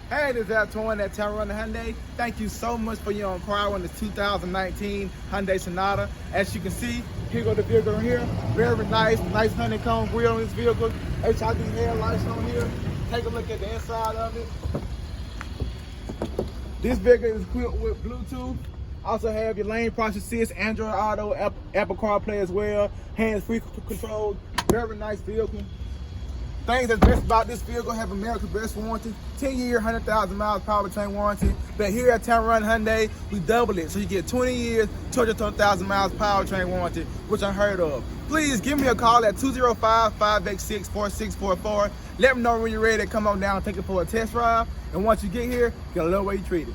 Hey, this is Tameron at Tameron Hyundai. Thank you so much for your inquiry on the 2019 Hyundai Sonata. As you can see, here go the vehicle right here. Very nice honeycomb grille on this vehicle. HID headlights on here. Take a look at the inside of it. This vehicle is equipped with Bluetooth. Also have your lane process assist, Android Auto, Apple CarPlay as well. Hands-free control. Very nice vehicle. Things that's best about this vehicle: have America's best warranty, 10-year, 100,000 miles powertrain warranty. But here at Tameron Hyundai, we double it. So you get 20 years, 220,000 miles powertrain warranty, which I heard of. Please give me a call at 205-586-4644. Let me know when you're ready to come on down and take it for a test drive. And once you get here, you're gonna love the way you treat it.